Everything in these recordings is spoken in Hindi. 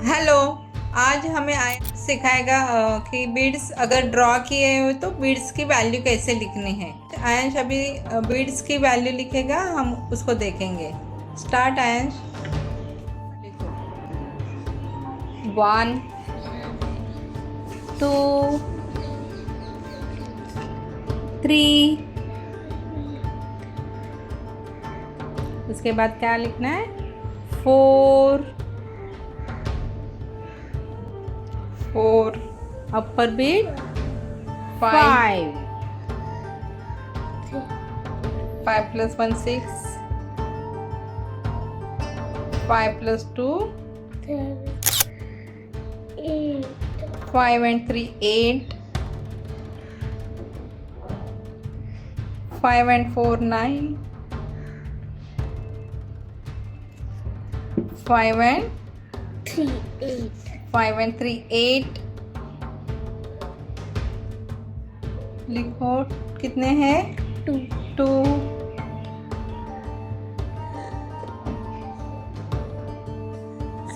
हेलो। आज हमें सिखाएगा कि बीड्स अगर ड्रॉ किए हो तो बीड्स की वैल्यू कैसे लिखनी है। आयंश अभी बीड्स की वैल्यू लिखेगा, हम उसको देखेंगे। स्टार्ट आयंश। लिखो 1 2 3। उसके बाद क्या लिखना है? 4 अपर beat 5 plus 1 6 5 plus 2 5 and 3 8 5 and 4 9 5 and 3 8। लिखो कितने हैं? 2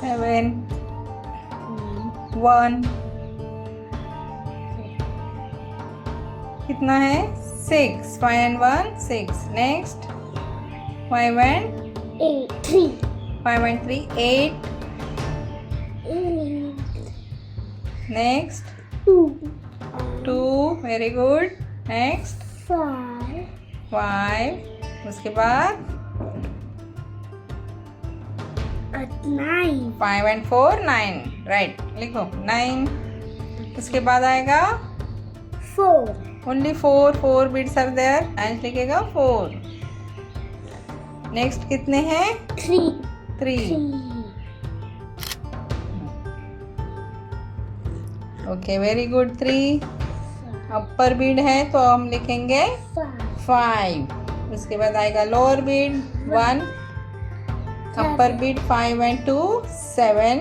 7 1 कितना है? 6 5 and 1 6। Next 5 and 3 8। Next 2 very good. Next 5। उसके बाद 5 and 4 9। राइट, लिखो 9। उसके बाद आएगा 4 only 4 beads are there. And लिखेगा 4। नेक्स्ट कितने हैं? 3। Okay very good. 3 upper bead है तो हम लिखेंगे 5। उसके बाद आएगा lower bead 1 upper bead 5 and 2 7।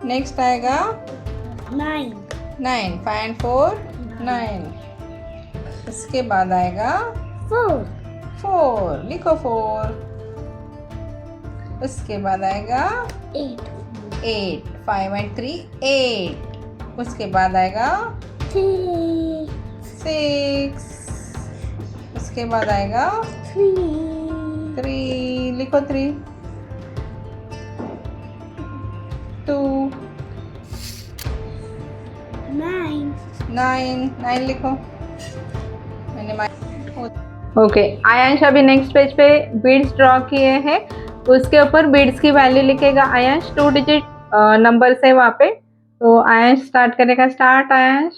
Next आएगा 9 5 and 4 9। उसके बाद आएगा 4 लिखो 4। उसके बाद आएगा 8 5 and 3 8। उसके बाद आएगा 6। उसके बाद आएगा 3 लिखो 3 2 9 लिखो। मैंने ओके आयांश अभी नेक्स्ट पेज पे बीड्स ड्रॉ किए हैं, उसके ऊपर बीड्स की वैल्यू लिखेगा आयांश। 2 डिजिट नंबर्स है वहाँ पे, तो आयांश स्टार्ट करेगा। स्टार्ट आयांश।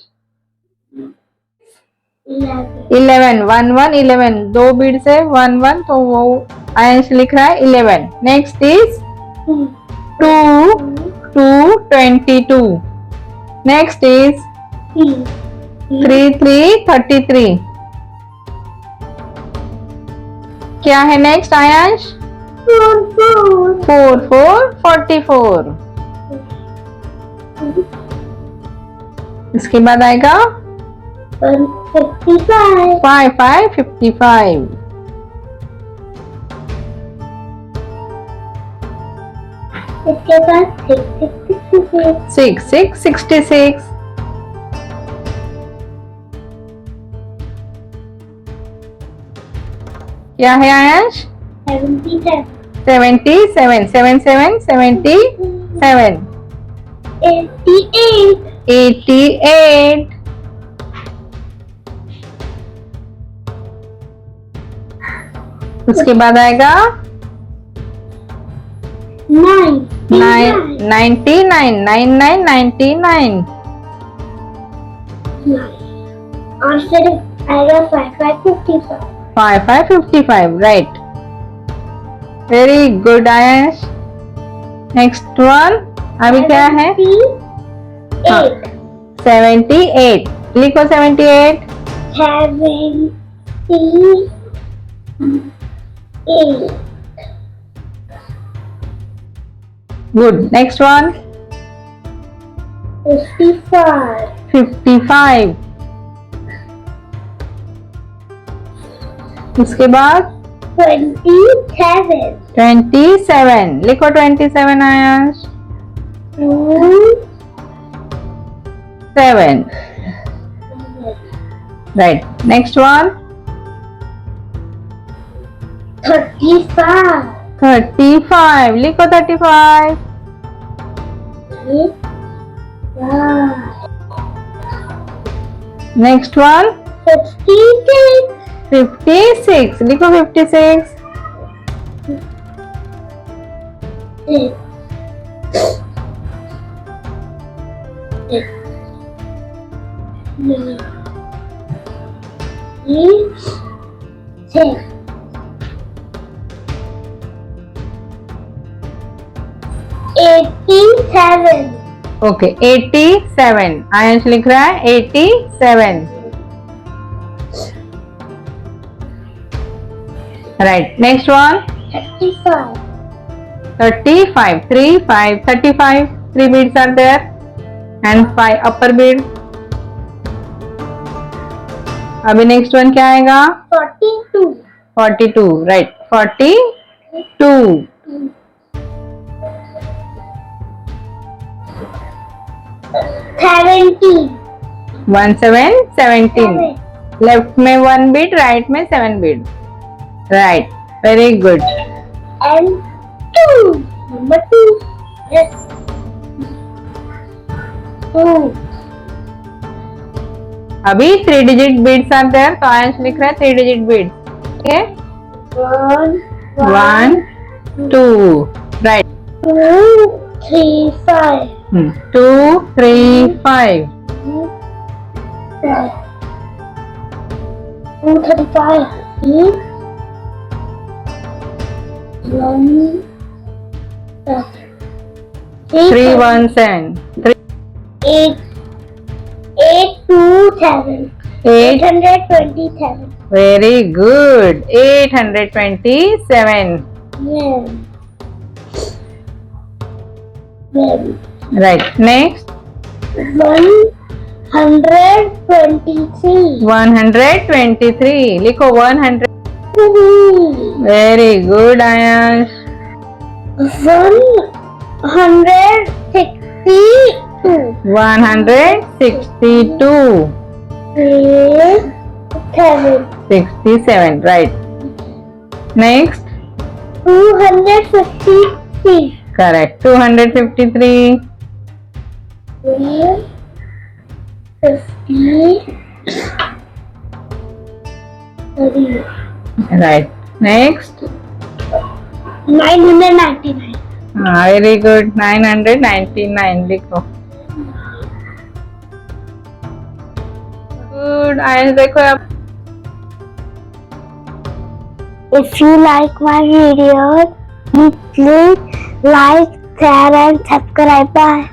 11 1 1 11 दो बीड्स है 1 1, तो वो आयांश लिख रहा है 11। Next is 2 2 22। Next is 3 3 33। क्या है नेक्स्ट आयांश? 4 4 44। इसके बाद आएगा 55 5 5 55। इसके बाद 6 6 66। क्या है आयांश? 77 77 7 7 77। 88। उसके बाद आएगा 99 99 99। और फिर आएगा 55 5 5 55। Right, very good Aayansh. Next one अभी क्या है? 78 लिखो 78। 78 गुड। Next one 55। उसके बाद 27 27 लिखो 27 आयांश। 7. Right. Next one. 35. 35. लिखो 35. Next one. 56. 56. लिखो 56. $87. ओके 87. आयंश लिख रहा है 87. Right. Next one. 35. 35. 3 5 35. 3 beads are there and 5 upper bead. अभी नेक्स्ट वन क्या आएगा? 42. 42. राइट. 42. 17. 1 7 17. लेफ्ट में 1 बीट, राइट में 7 bead. Right. Very good. And 2. Number 2. Yes. 2. अभी 3 digit beads are there, तो आयंश लिख रहा है 3 digit beads. Okay. 1 2. Right. 2 3 5. 2 3 5. 235. 3 1 7. 8 2 7. 827. Very good. 827. Yeah. Right. Next. 123. 123. लिखो 100. Very good, Ayansh. 162. 162. 7. 67. Right. Next. 253. Correct. 253. 350. Right. Next. 999. Very good. 999. लिखो. Good. Ayansh देखो अब. If you like my videos, please like, share and subscribe. Bye.